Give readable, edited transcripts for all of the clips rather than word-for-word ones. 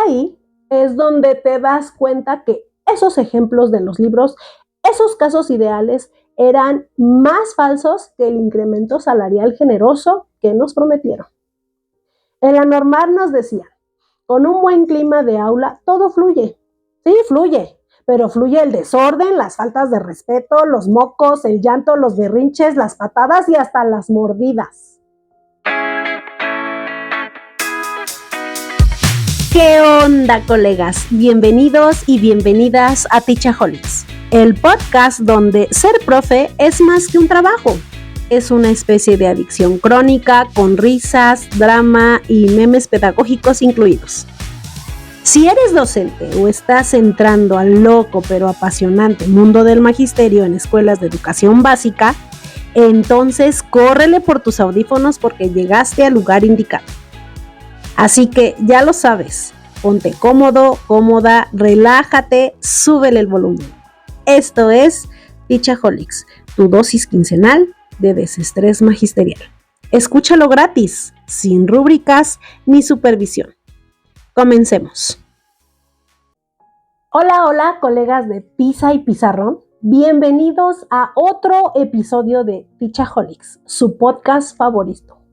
ahí es donde te das cuenta que esos ejemplos de los libros, esos casos ideales, eran más falsos que el incremento salarial generoso que nos prometieron. En la normal nos decían, con un buen clima de aula todo fluye. Sí, fluye, pero fluye el desorden, las faltas de respeto, los mocos, el llanto, los berrinches, las patadas y hasta las mordidas. ¿Qué onda, colegas? Bienvenidos y bienvenidas a Teachaholics, el podcast donde ser profe es más que un trabajo. Es una especie de adicción crónica con risas, drama y memes pedagógicos incluidos. Si eres docente o estás entrando al loco pero apasionante mundo del magisterio en escuelas de educación básica, entonces córrele por tus audífonos porque llegaste al lugar indicado. Así que ya lo sabes, ponte cómodo, cómoda, relájate, súbele el volumen. Esto es Teachaholics, tu dosis quincenal de desestrés magisterial. Escúchalo gratis, sin rúbricas ni supervisión. Comencemos. Hola, colegas de Pisa y Pizarrón. Bienvenidos a otro episodio de Teachaholics, su podcast favorito.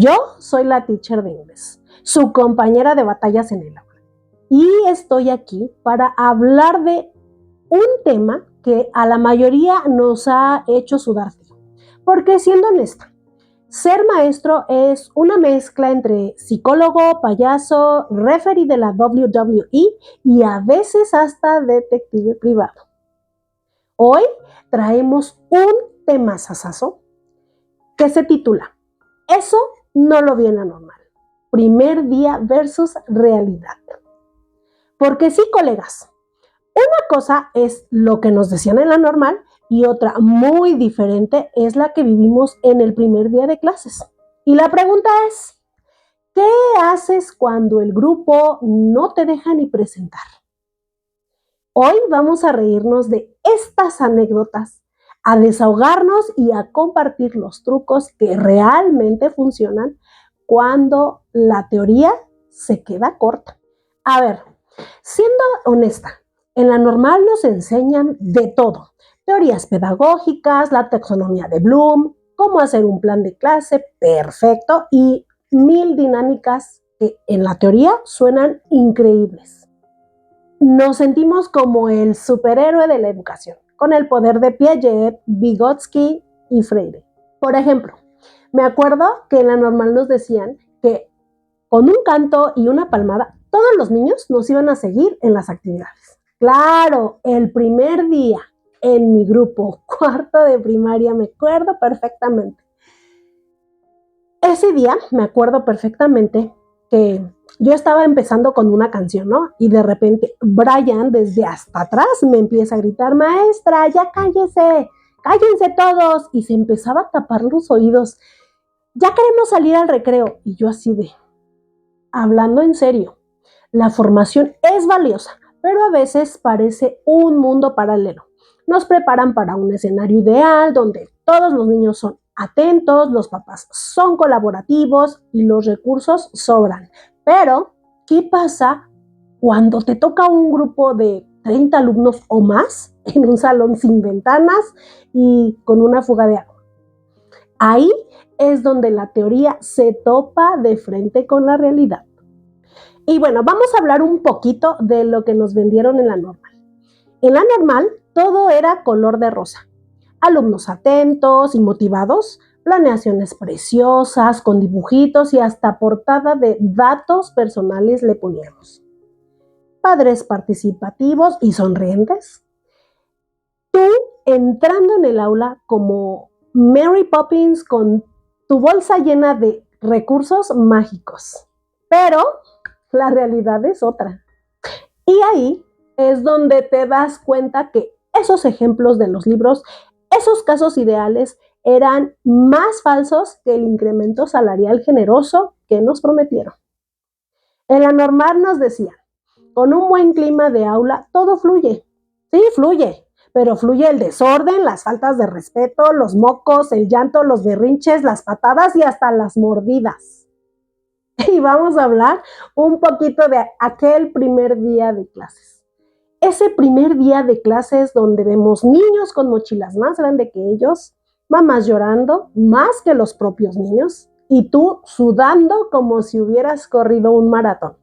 Yo soy la teacher de inglés, su compañera de batallas en el aula. Y estoy aquí para hablar de un tema que a la mayoría nos ha hecho sudar frío. Porque siendo honesta, ser maestro es una mezcla entre psicólogo, payaso, referee de la WWE y a veces hasta detective privado. Hoy traemos un temazazazo que se titula Eso no lo vi en la normal. Primer día versus realidad. Porque sí, colegas, una cosa es lo que nos decían en la normal y otra muy diferente es la que vivimos en el primer día de clases. Y la pregunta es, ¿qué haces cuando el grupo no te deja ni presentar? Hoy vamos a reírnos de estas anécdotas, a desahogarnos y a compartir los trucos que realmente funcionan cuando la teoría se queda corta. A ver, siendo honesta, en la normal nos enseñan de todo. Teorías pedagógicas, la taxonomía de Bloom, cómo hacer un plan de clase perfecto y 1000 dinámicas que en la teoría suenan increíbles. Nos sentimos como el superhéroe de la educación, con el poder de Piaget, Vygotsky y Freire. Por ejemplo, me acuerdo que en la normal nos decían que con un canto y una palmada, todos los niños nos iban a seguir en las actividades. Claro, el primer día en mi grupo, cuarto de primaria, me acuerdo perfectamente. Ese día me acuerdo perfectamente que yo estaba empezando con una canción, ¿no? Y de repente Brian desde hasta atrás me empieza a gritar, maestra, ya cállese, cállense todos. Y se empezaba a tapar los oídos. Ya queremos salir al recreo. Y yo así de, hablando en serio, la formación es valiosa, pero a veces parece un mundo paralelo. Nos preparan para un escenario ideal donde todos los niños son atentos, los papás son colaborativos y los recursos sobran. Pero, ¿qué pasa cuando te toca un grupo de 30 alumnos o más en un salón sin ventanas y con una fuga de agua? Ahí es donde la teoría se topa de frente con la realidad. Y bueno, vamos a hablar un poquito de lo que nos vendieron en la normal. En la normal, todo era color de rosa. Alumnos atentos y motivados, planeaciones preciosas, con dibujitos y hasta portada de datos personales le poníamos. Padres participativos y sonrientes. Tú entrando en el aula como Mary Poppins con tu bolsa llena de recursos mágicos. Pero la realidad es otra. Y ahí es donde te das cuenta que esos ejemplos de los libros, esos casos ideales, eran más falsos que el incremento salarial generoso que nos prometieron. En la normal nos decían, con un buen clima de aula todo fluye. Sí, fluye, pero fluye el desorden, las faltas de respeto, los mocos, el llanto, los berrinches, las patadas y hasta las mordidas. Y vamos a hablar un poquito de aquel primer día de clases. Ese primer día de clases donde vemos niños con mochilas más grandes que ellos, mamás llorando más que los propios niños y tú sudando como si hubieras corrido un maratón.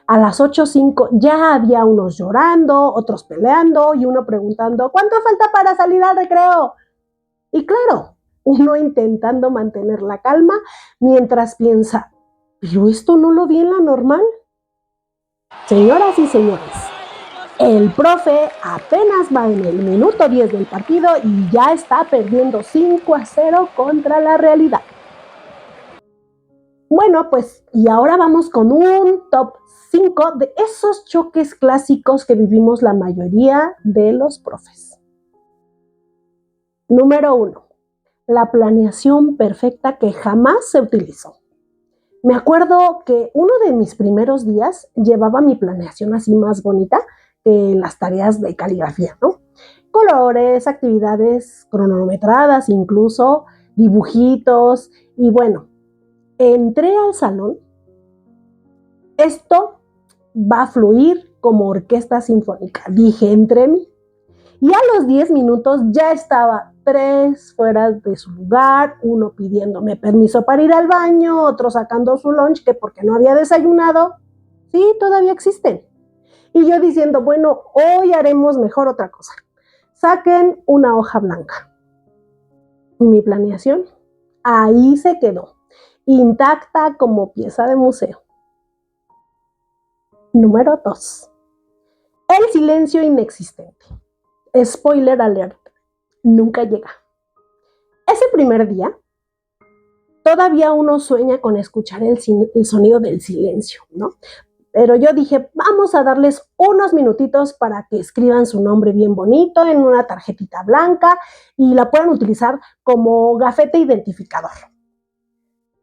A las 8:05 ya había unos llorando, otros peleando y uno preguntando, ¿cuánto falta para salir al recreo? Y claro, uno intentando mantener la calma mientras piensa, ¿pero esto no lo vi en la normal? Señoras y señores, el profe apenas va en el minuto 10 del partido y ya está perdiendo 5-0 contra la realidad. Bueno, pues, y ahora vamos con un top 5 de esos choques clásicos que vivimos la mayoría de los profes. Número 1. La planeación perfecta que jamás se utilizó. Me acuerdo que uno de mis primeros días llevaba mi planeación así más bonita que las tareas de caligrafía, ¿no? Colores, actividades cronometradas, incluso dibujitos. Y bueno, entré al salón. Esto va a fluir como orquesta sinfónica, dije entre mí. Y a los 10 minutos ya estaba 3 fuera de su lugar, uno pidiéndome permiso para ir al baño, otro sacando su lunch que porque no había desayunado. Sí, todavía existen. Y yo diciendo, bueno, hoy haremos mejor otra cosa. Saquen una hoja blanca. Y mi planeación ahí se quedó, intacta como pieza de museo. Número 2. El silencio inexistente. Spoiler alert, nunca llega. Ese primer día, todavía uno sueña con escuchar el sonido del silencio, ¿no? Pero yo dije, vamos a darles unos minutitos para que escriban su nombre bien bonito en una tarjetita blanca y la puedan utilizar como gafete identificador.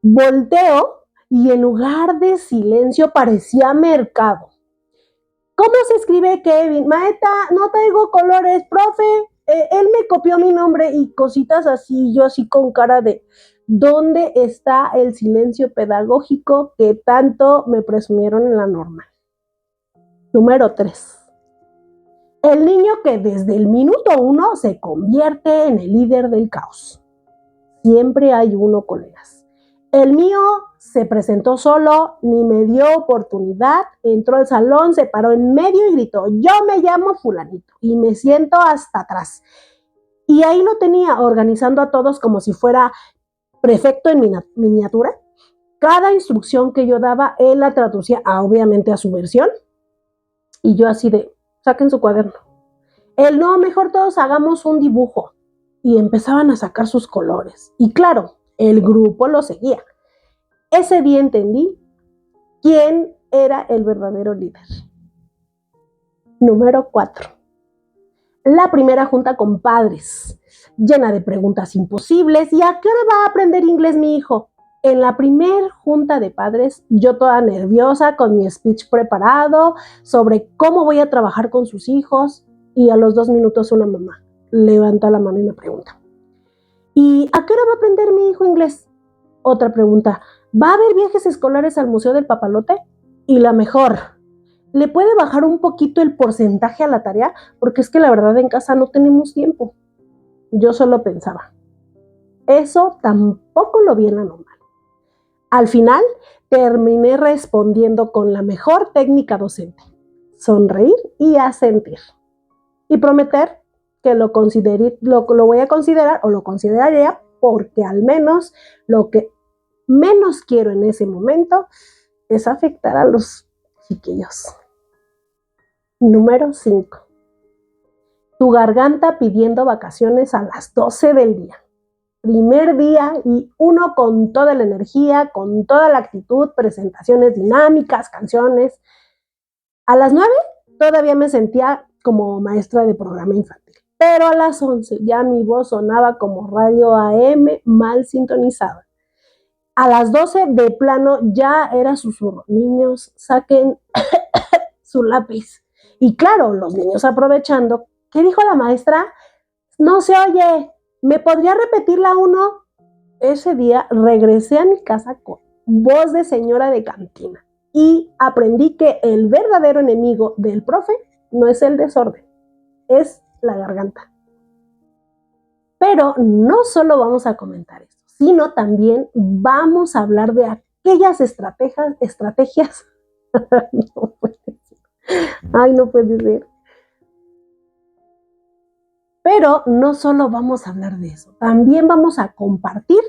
Volteo y en lugar de silencio parecía mercado. ¿Cómo se escribe Kevin? Maeta, no traigo colores, profe. Él me copió mi nombre y cositas así, yo así con cara de ¿dónde está el silencio pedagógico que tanto me presumieron en la norma? Número 3. El niño que desde el minuto 1 se convierte en el líder del caos. Siempre hay uno, colegas. El mío se presentó solo, ni me dio oportunidad, entró al salón, se paró en medio y gritó, yo me llamo fulanito y me siento hasta atrás. Y ahí lo tenía organizando a todos como si fuera prefecto en miniatura. Cada instrucción que yo daba, él la traducía obviamente a su versión y yo así de, saquen su cuaderno. Él, no, mejor todos hagamos un dibujo. Y empezaban a sacar sus colores. Y claro, el grupo lo seguía. Ese día entendí quién era el verdadero líder. Número 4. La primera junta con padres, llena de preguntas imposibles. ¿Y a qué hora va a aprender inglés mi hijo? En la primer junta de padres, yo toda nerviosa, con mi speech preparado, sobre cómo voy a trabajar con sus hijos, y a los 2 minutos una mamá levanta la mano y me pregunta, ¿y a qué hora va a aprender mi hijo inglés? Otra pregunta, ¿va a haber viajes escolares al Museo del Papalote? Y la mejor, ¿le puede bajar un poquito el porcentaje a la tarea? Porque es que la verdad en casa no tenemos tiempo. Yo solo pensaba, eso tampoco lo vi en la normal. Al final, terminé respondiendo con la mejor técnica docente, sonreír y asentir. Y prometer que lo voy a considerar o lo consideraría porque al menos lo que menos quiero en ese momento es afectar a los chiquillos. Número 5. Tu garganta pidiendo vacaciones a las 12 del día. Primer día y uno con toda la energía, con toda la actitud, presentaciones dinámicas, canciones. A las 9 todavía me sentía como maestra de programa infantil, pero a las 11 ya mi voz sonaba como radio AM mal sintonizada. A las 12 de plano ya era susurro, niños saquen su lápiz. Y claro, los niños aprovechando, ¿qué dijo la maestra? No se oye, ¿me podría repetir la 1? Ese día regresé a mi casa con voz de señora de cantina. Y aprendí que el verdadero enemigo del profe no es el desorden, es la garganta. Pero no solo vamos a comentar esto, sino también vamos a hablar de aquellas estrategias. No puede ser. Ay, no puede ser. Pero no solo vamos a hablar de eso, también vamos a compartir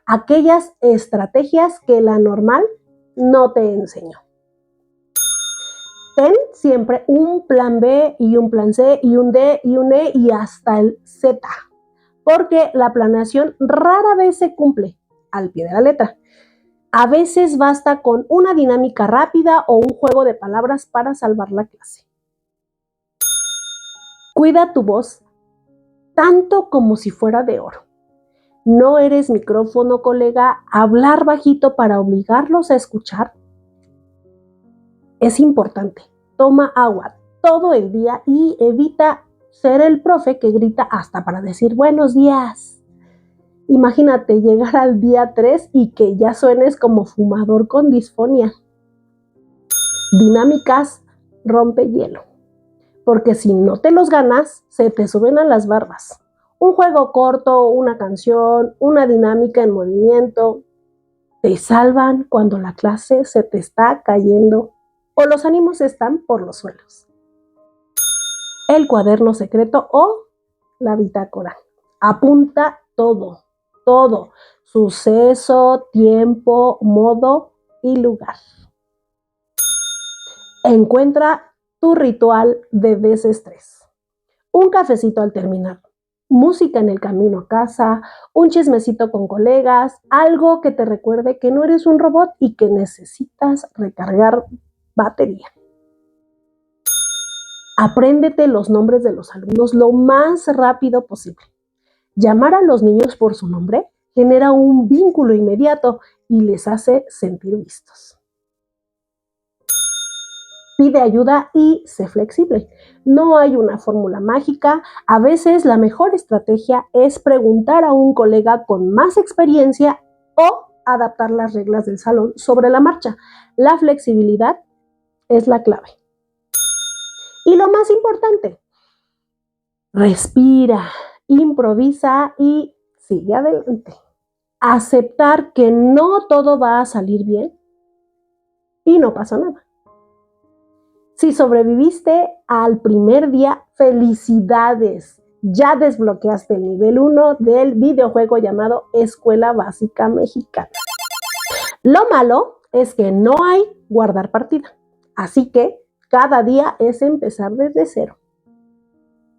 aquellas estrategias que la normal no te enseñó. Ten siempre un plan B y un plan C y un D y un E y hasta el Z, porque la planeación rara vez se cumple al pie de la letra. A veces basta con una dinámica rápida o un juego de palabras para salvar la clase. Cuida tu voz tanto como si fuera de oro. No eres micrófono, colega. Hablar bajito para obligarlos a escuchar es importante. Toma agua todo el día y evita ser el profe que grita hasta para decir buenos días. Imagínate llegar al día 3 y que ya suenes como fumador con disfonía. Dinámicas rompehielo, porque si no te los ganas, se te suben a las barbas. Un juego corto, una canción, una dinámica en movimiento, te salvan cuando la clase se te está cayendo o los ánimos están por los suelos. El cuaderno secreto o la bitácora. Apunta todo, todo. Suceso, tiempo, modo y lugar. Encuentra tu ritual de desestrés. Un cafecito al terminar, música en el camino a casa, un chismecito con colegas, algo que te recuerde que no eres un robot y que necesitas recargar batería. Apréndete los nombres de los alumnos lo más rápido posible. Llamar a los niños por su nombre genera un vínculo inmediato y les hace sentir vistos. Pide ayuda y sé flexible. No hay una fórmula mágica. A veces la mejor estrategia es preguntar a un colega con más experiencia o adaptar las reglas del salón sobre la marcha. La flexibilidad es la clave. Y lo más importante, respira, improvisa y sigue adelante. Aceptar que no todo va a salir bien y no pasa nada. Si sobreviviste al primer día, felicidades. Ya desbloqueaste el nivel 1 del videojuego llamado Escuela Básica Mexicana. Lo malo es que no hay guardar partida. Así que cada día es empezar desde cero.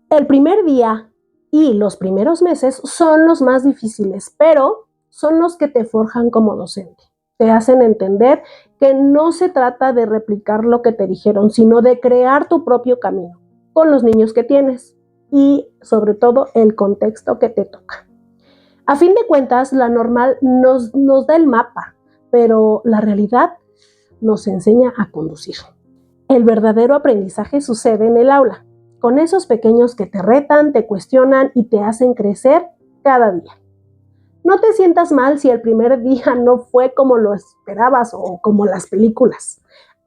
El primer día y los primeros meses son los más difíciles, pero son los que te forjan como docente. Te hacen entender que no se trata de replicar lo que te dijeron, sino de crear tu propio camino con los niños que tienes y sobre todo el contexto que te toca. A fin de cuentas, la normal nos da el mapa, pero la realidad nos enseña a conducir. El verdadero aprendizaje sucede en el aula, con esos pequeños que te retan, te cuestionan y te hacen crecer cada día. No te sientas mal si el primer día no fue como lo esperabas o como las películas.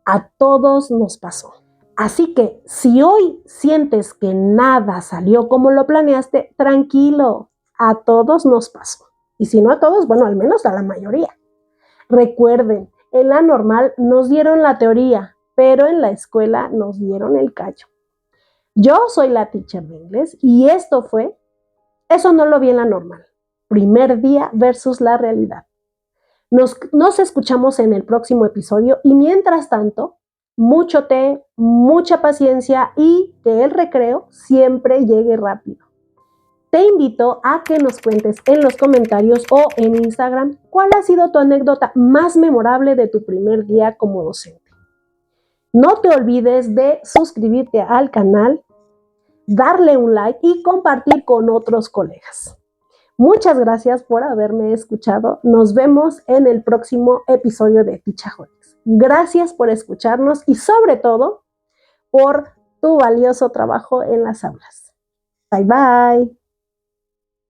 A todos nos pasó. Así que si hoy sientes que nada salió como lo planeaste, tranquilo, a todos nos pasó. Y si no a todos, bueno, al menos a la mayoría. Recuerden, en la normal nos dieron la teoría, pero en la escuela nos dieron el callo. Yo soy la teacher de inglés y esto fue Eso no lo vi en la normal. Primer día versus la realidad. Nos escuchamos en el próximo episodio y mientras tanto, mucho té, mucha paciencia y que el recreo siempre llegue rápido. Te invito a que nos cuentes en los comentarios o en Instagram cuál ha sido tu anécdota más memorable de tu primer día como docente. No te olvides de suscribirte al canal, darle un like y compartir con otros colegas. Muchas gracias por haberme escuchado. Nos vemos en el próximo episodio de Teachaholics. Gracias por escucharnos y sobre todo por tu valioso trabajo en las aulas. Bye bye.